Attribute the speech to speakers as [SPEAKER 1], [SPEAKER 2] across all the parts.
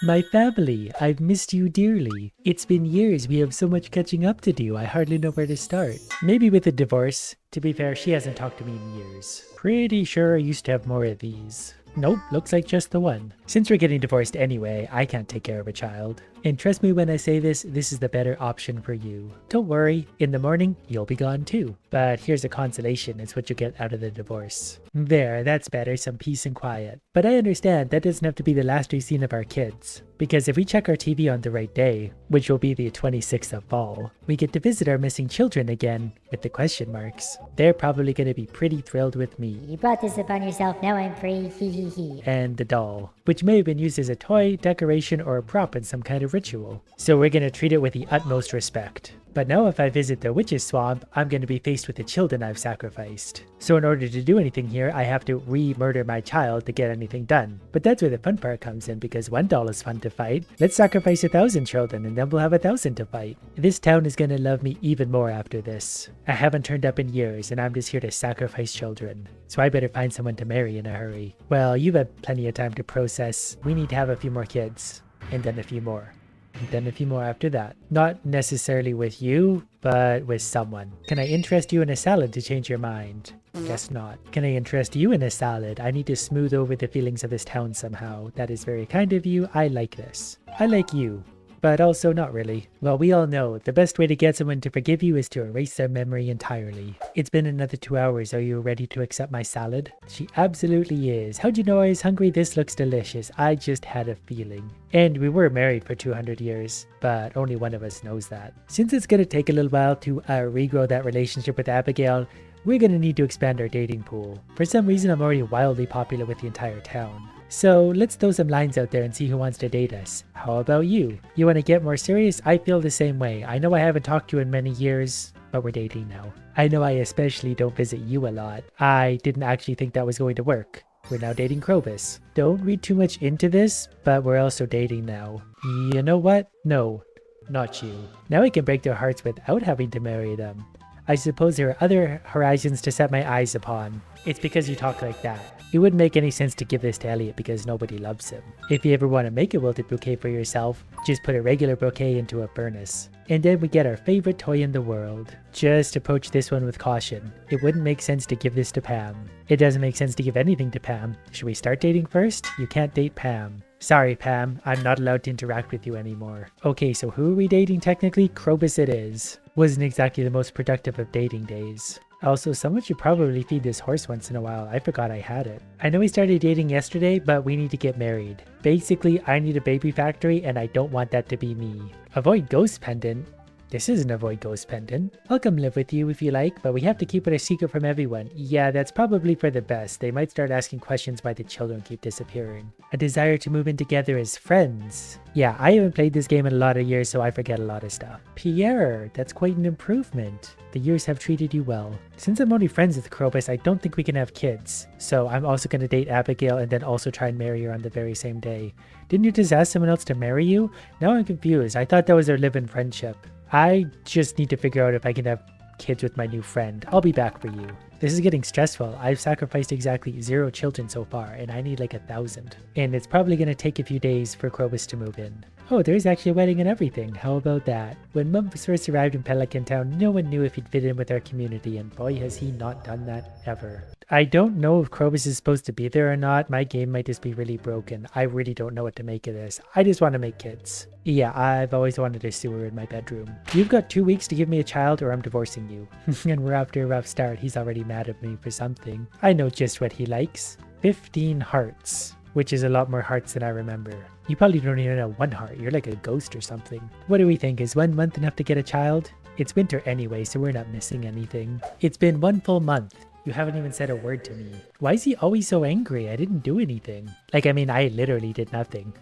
[SPEAKER 1] My family, I've missed you dearly. It's been years, we have so much catching up to do, I hardly know where to start. Maybe with a divorce. To be fair, she hasn't talked to me in years. Pretty sure I used to have more of these. Nope, looks like just the one. Since we're getting divorced anyway, I can't take care of a child. And trust me when I say this is the better option for you. Don't worry, in the morning, you'll be gone too. But here's a consolation, it's what you get out of the divorce. There, that's better, some peace and quiet. But I understand that doesn't have to be the last we've seen of our kids. Because if we check our TV on the right day, which will be the 26th of fall, we get to visit our missing children again, with the question marks. They're probably gonna be pretty thrilled with me.
[SPEAKER 2] You brought this upon yourself, now I'm free, hee.
[SPEAKER 1] And the doll, which may have been used as a toy, decoration, or a prop in some kind of ritual. So we're gonna treat it with the utmost respect. But now if I visit the witch's swamp, I'm going to be faced with the children I've sacrificed. So in order to do anything here, I have to re-murder my child to get anything done. But that's where the fun part comes in, because one doll is fun to fight. Let's sacrifice 1,000 children and then we'll have 1,000 to fight. This town is going to love me even more after this. I haven't turned up in years and I'm just here to sacrifice children. So I better find someone to marry in a hurry. Well, you've had plenty of time to process. We need to have a few more kids. And then a few more. And then a few more after that. Not necessarily with you, but with someone. Can I interest you in a salad to change your mind? Guess not. Can I interest you in a salad? I need to smooth over the feelings of this town somehow. That is very kind of you. I like this. I like you. But also not really. Well, we all know the best way to get someone to forgive you is to erase their memory entirely. It's been another 2 hours. Are you ready to accept my salad? She absolutely is. How'd you know I was hungry? This looks delicious. I just had a feeling. And we were married for 200 years, but only one of us knows that. Since it's gonna take a little while to regrow that relationship with Abigail, we're gonna need to expand our dating pool. For some reason, I'm already wildly popular with the entire town. So let's throw some lines out there and see who wants to date us. How about you? You want to get more serious? I feel the same way. I know I haven't talked to you in many years, but we're dating now. I know I especially don't visit you a lot. I didn't actually think that was going to work. We're now dating Krobus. Don't read too much into this, but we're also dating now. You know what? No, not you. Now I can break their hearts without having to marry them. I suppose there are other horizons to set my eyes upon. It's because you talk like that. It wouldn't make any sense to give this to Elliot because nobody loves him. If you ever want to make a wilted bouquet for yourself, just put a regular bouquet into a furnace. And then we get our favorite toy in the world. Just approach this one with caution. It wouldn't make sense to give this to Pam. It doesn't make sense to give anything to Pam. Should we start dating first? You can't date Pam. Sorry, Pam, I'm not allowed to interact with you anymore. Okay, so who are we dating technically? Krobus it is. Wasn't exactly the most productive of dating days. Also, someone should probably feed this horse once in a while. I forgot I had it. I know we started dating yesterday, but we need to get married. Basically, I need a baby factory and I don't want that to be me. Avoid ghost pendant. This isn't Avoid Ghost Pendant. I'll come live with you if you like, but we have to keep it a secret from everyone. Yeah, that's probably for the best. They might start asking questions why the children keep disappearing. A desire to move in together as friends. Yeah, I haven't played this game in a lot of years, so I forget a lot of stuff. Pierre, that's quite an improvement. The years have treated you well. Since I'm only friends with Krobus, I don't think we can have kids. So I'm also going to date Abigail and then also try and marry her on the very same day. Didn't you just ask someone else to marry you? Now I'm confused. I thought that was our live-in friendship. I just need to figure out if I can have kids with my new friend. I'll be back for you. This is getting stressful. I've sacrificed exactly 0 children so far, and I need like 1,000. And it's probably going to take a few days for Krobus to move in. Oh, there's actually a wedding and everything. How about that? When Mum first arrived in Pelican Town, no one knew if he'd fit in with our community, and boy has he not done that ever. I don't know if Krobus is supposed to be there or not. My game might just be really broken. I really don't know what to make of this. I just want to make kids. Yeah, I've always wanted a sewer in my bedroom. You've got 2 weeks to give me a child or I'm divorcing you. And we're after a rough start. He's already mad at me for something. I know just what he likes. 15 hearts. Which is a lot more hearts than I remember. You probably don't even know 1 heart. You're like a ghost or something. What do we think? Is 1 month enough to get a child? It's winter anyway, so we're not missing anything. It's been 1 full month. You haven't even said a word to me. Why is he always so angry? I didn't do anything. Like, I mean, I literally did nothing.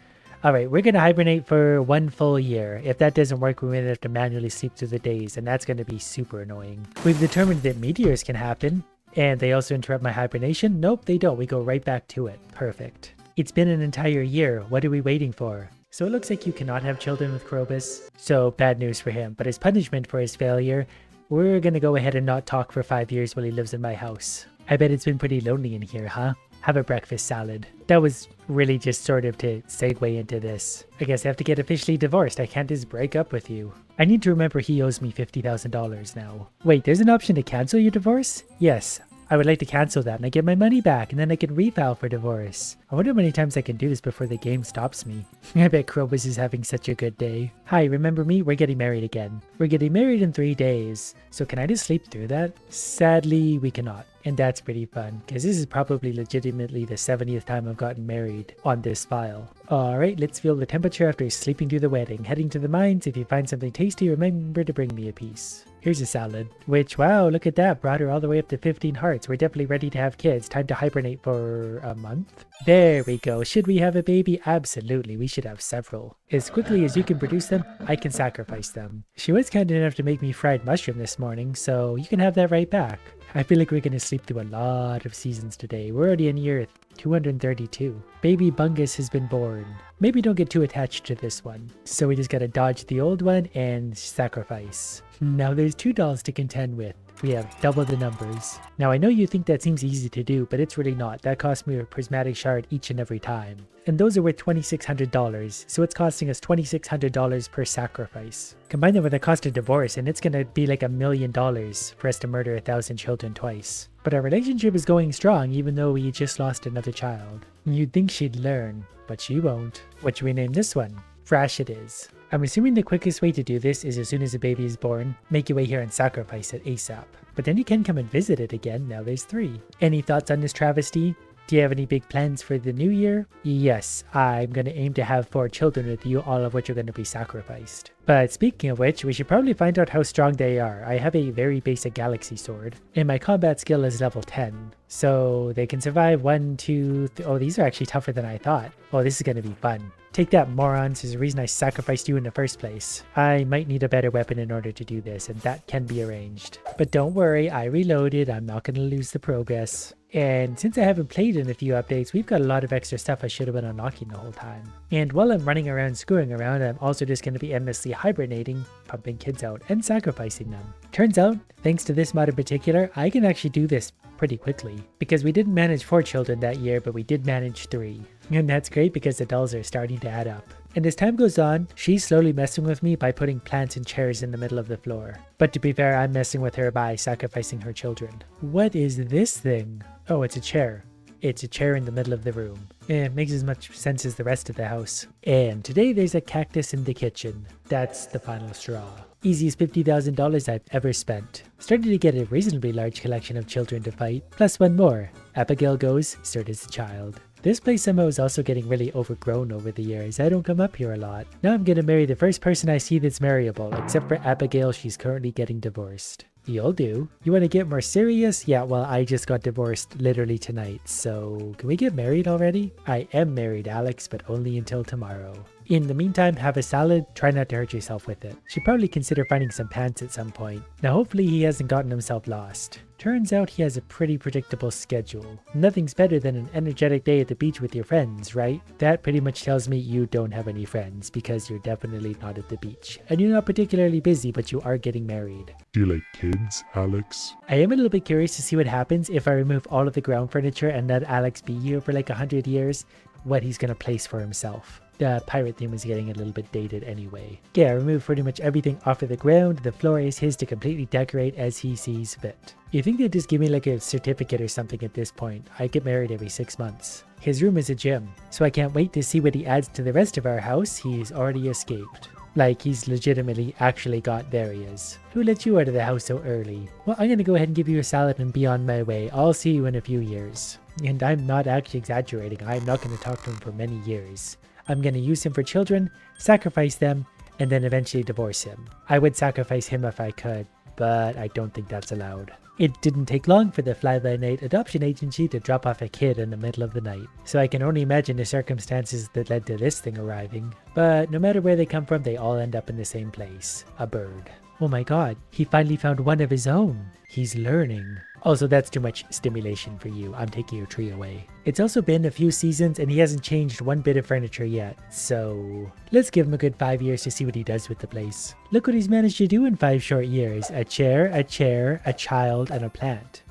[SPEAKER 1] Alright, we're gonna hibernate for 1 full year. If that doesn't work, we're gonna have to manually sleep through the days, and that's gonna be super annoying. We've determined that meteors can happen, and they also interrupt my hibernation. Nope, they don't. We go right back to it. Perfect. It's been an entire year. What are we waiting for? So it looks like you cannot have children with Krobus. So bad news for him. But as punishment for his failure, we're gonna go ahead and not talk for 5 years while he lives in my house. I bet it's been pretty lonely in here, huh? have a breakfast salad. That was really just sort of to segue into this. I guess I have to get officially divorced. I can't just break up with you. I need to remember he owes me $50,000 now. Wait, there's an option to cancel your divorce? Yes. I would like to cancel that and I get my money back and then I can refile for divorce. I wonder how many times I can do this before the game stops me. I bet Krobus is having such a good day. Hi, remember me? We're getting married again. We're getting married in 3 days. So can I just sleep through that? Sadly, we cannot. And that's pretty fun, because this is probably legitimately the 70th time I've gotten married on this file. Alright, let's feel the temperature after sleeping through the wedding. Heading to the mines, if you find something tasty, remember to bring me a piece. Here's a salad, which, wow, look at that, brought her all the way up to 15 hearts. We're definitely ready to have kids. Time to hibernate for a month. There we go. Should we have a baby? Absolutely, we should have several. As quickly as you can produce them, I can sacrifice them. She was kind enough to make me fried mushroom this morning, so you can have that right back. I feel like we're going to sleep through a lot of seasons today. We're already in year 232. Baby Bungus has been born. Maybe don't get too attached to this one. So we just gotta dodge the old one and sacrifice. Now there's 2 dolls to contend with. We have double the numbers. Now I know you think that seems easy to do, but it's really not. That cost me a prismatic shard each and every time. And those are worth $2,600, so it's costing us $2,600 per sacrifice. Combine that with the cost of divorce, and it's gonna be like $1 million for us to murder 1,000 children twice. But our relationship is going strong, even though we just lost another child. You'd think she'd learn, but she won't. What should we name this one? Frash it is. I'm assuming the quickest way to do this is as soon as a baby is born, make your way here and sacrifice it ASAP. But then you can come and visit it again, now there's 3. Any thoughts on this travesty? Do you have any big plans for the new year? Yes, I'm going to aim to have 4 children with you, all of which are going to be sacrificed. But speaking of which, we should probably find out how strong they are. I have a very basic galaxy sword, and my combat skill is level 10. So they can survive 1, 2, oh, these are actually tougher than I thought. Oh, this is going to be fun. Take that, morons. There's a reason I sacrificed you in the first place. I might need a better weapon in order to do this, and that can be arranged. But don't worry, I reloaded. I'm not going to lose the progress. And since I haven't played in a few updates, we've got a lot of extra stuff I should have been unlocking the whole time. And while I'm running around screwing around, I'm also just going to be endlessly hibernating, pumping kids out, and sacrificing them. Turns out, thanks to this mod in particular, I can actually do this pretty quickly. Because we didn't manage 4 children that year, but we did manage 3. And that's great because the dolls are starting to add up. And as time goes on, she's slowly messing with me by putting plants and chairs in the middle of the floor. But to be fair, I'm messing with her by sacrificing her children. What is this thing? Oh, it's a chair. It's a chair in the middle of the room. It makes as much sense as the rest of the house. And today there's a cactus in the kitchen. That's the final straw. Easiest $50,000 I've ever spent. Started to get a reasonably large collection of children to fight, plus 1 more. Abigail goes, so does the child. This place somehow is also getting really overgrown over the years. I don't come up here a lot. Now I'm gonna marry the first person I see that's marryable, except for Abigail, she's currently getting divorced. You'll do. You want to get more serious? Yeah, well, I just got divorced literally tonight, so can we get married already? I am married, Alex, but only until tomorrow. In the meantime, have a salad. Try not to hurt yourself with it. Should probably consider finding some pants at some point. Now, hopefully he hasn't gotten himself lost. Turns out he has a pretty predictable schedule. Nothing's better than an energetic day at the beach with your friends, right? That pretty much tells me you don't have any friends, because you're definitely not at the beach. And you're not particularly busy, but you are getting married.
[SPEAKER 3] Do you like kids, Alex?
[SPEAKER 1] I am a little bit curious to see what happens if I remove all of the ground furniture and let Alex be here for like 100 years, what he's gonna place for himself. The pirate theme is getting a little bit dated anyway. Yeah, remove pretty much everything off of the ground. The floor is his to completely decorate as he sees fit. You think they'd just give me like a certificate or something at this point? I get married every 6 months. His room is a gym, so I can't wait to see what he adds to the rest of our house. He's already escaped. Like, he's legitimately actually got, there he is. Who let you out of the house so early? Well, I'm gonna go ahead and give you a salad and be on my way. I'll see you in a few years. And I'm not actually exaggerating. I'm not gonna talk to him for many years. I'm gonna use him for children, sacrifice them, and then eventually divorce him. I would sacrifice him if I could, but I don't think that's allowed. It didn't take long for the fly-by-night adoption agency to drop off a kid in the middle of the night, so I can only imagine the circumstances that led to this thing arriving. But no matter where they come from, they all end up in the same place. A bird. Oh my god, he finally found one of his own. He's learning. Also, that's too much stimulation for you. I'm taking your tree away. It's also been a few seasons and he hasn't changed one bit of furniture yet, so let's give him a good 5 years to see what he does with the place. Look what he's managed to do in 5 short years. A chair, a child, and a plant.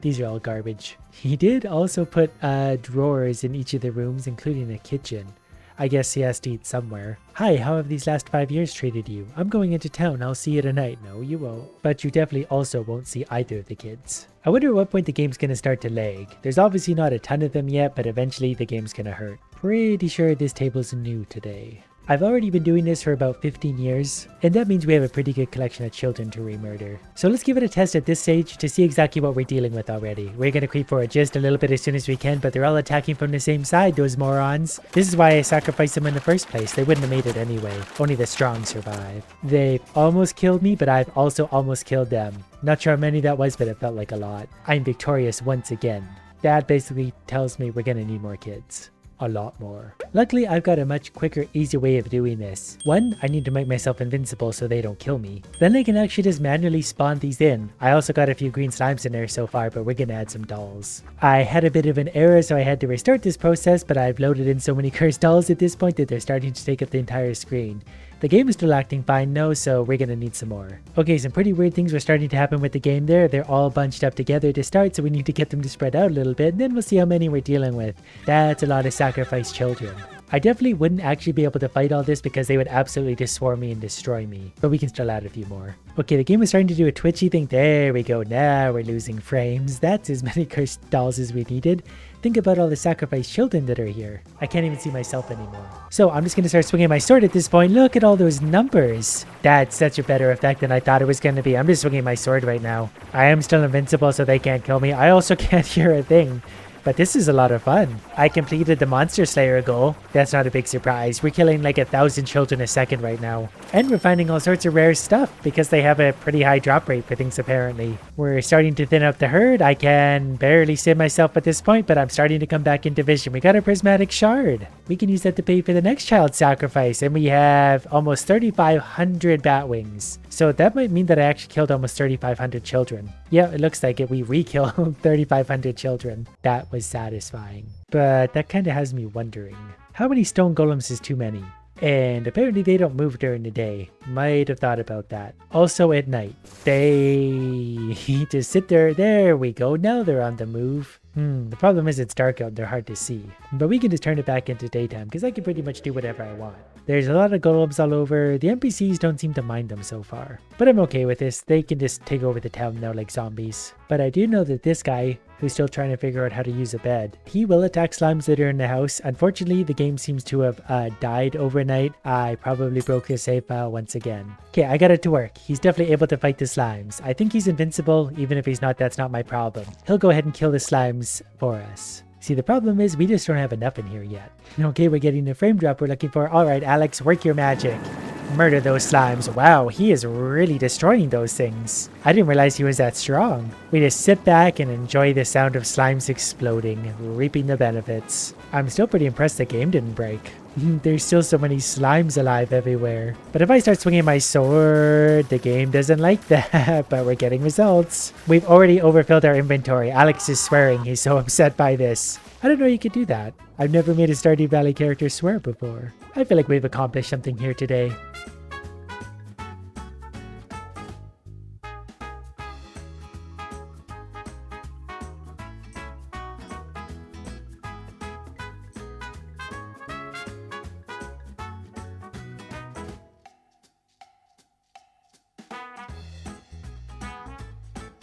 [SPEAKER 1] These are all garbage. He did also put drawers in each of the rooms, including a kitchen. I guess he has to eat somewhere. Hi, how have these last 5 years treated you? I'm going into town. I'll see you tonight. No, you won't. But you definitely also won't see either of the kids. I wonder at what point the game's gonna start to lag. There's obviously not a ton of them yet, but eventually the game's gonna hurt. Pretty sure this table's new today. I've already been doing this for about 15 years, and that means we have a pretty good collection of children to remurder. So let's give it a test at this stage to see exactly what we're dealing with already. We're gonna creep forward just a little bit as soon as we can, but they're all attacking from the same side, those morons. This is why I sacrificed them in the first place. They wouldn't have made it anyway. Only the strong survive. They've almost killed me, but I've also almost killed them. Not sure how many that was, but it felt like a lot. I'm victorious once again. That basically tells me we're gonna need more kids. A lot more. Luckily, I've got a much quicker, easier way of doing this. One, I need to make myself invincible so they don't kill me. Then I can actually just manually spawn these in. I also got a few green slimes in there so far, but we're gonna add some dolls. I had a bit of an error, so I had to restart this process, but I've loaded in so many cursed dolls at this point that they're starting to take up the entire screen. The game is still acting fine though, so we're gonna need some more. Okay, some pretty weird things were starting to happen with the game there. They're all bunched up together to start, so we need to get them to spread out a little bit, and then we'll see how many we're dealing with. That's a lot of sacrificed children. I definitely wouldn't actually be able to fight all this because they would absolutely just swarm me and destroy me, but we can still add a few more. Okay, the game is starting to do a twitchy thing. There we go. Now we're losing frames. That's as many cursed dolls as we needed. Think about all the sacrificed children that are here. I can't even see myself anymore. So I'm just going to start swinging my sword at this point. Look at all those numbers. That's such a better effect than I thought it was going to be. I'm just swinging my sword right now. I am still invincible, so they can't kill me. I also can't hear a thing. But this is a lot of fun. I completed the Monster Slayer goal. That's not a big surprise. We're killing like 1,000 children a second right now. And we're finding all sorts of rare stuff because they have a pretty high drop rate for things apparently. We're starting to thin out the herd. I can barely see myself at this point, but I'm starting to come back into vision. We got a prismatic shard. We can use that to pay for the next child sacrifice. And we have almost 3,500 bat wings. So that might mean that I actually killed almost 3,500 children. Yeah, it looks like it. We re-killed 3,500 children. That was satisfying. But that kind of has me wondering, how many stone golems is too many? And apparently they don't move during the day. Might have thought about that. Also at night, they just sit there. There we go. Now they're on the move. The problem is it's dark out and they're hard to see. But we can just turn it back into daytime because I can pretty much do whatever I want. There's a lot of golems all over. The NPCs don't seem to mind them so far. But I'm okay with this. They can just take over the town now like zombies. But I do know that this guy, who's still trying to figure out how to use a bed, he will attack slimes that are in the house. Unfortunately, the game seems to have died overnight. I probably broke the save file once again. Okay, I got it to work. He's definitely able to fight the slimes. I think he's invincible. Even if he's not, that's not my problem. He'll go ahead and kill the slimes for us. See, the problem is we just don't have enough in here yet. Okay, we're getting the frame drop we're looking for. All right, Alex, work your magic. Murder those slimes. Wow, he is really destroying those things. I didn't realize he was that strong. We just sit back and enjoy the sound of slimes exploding, reaping the benefits. I'm still pretty impressed the game didn't break. There's still so many slimes alive everywhere. But if I start swinging my sword, the game doesn't like that, but we're getting results. We've already overfilled our inventory. Alex is swearing. He's so upset by this. I didn't know you could do that. I've never made a Stardew Valley character swear before. I feel like we've accomplished something here today.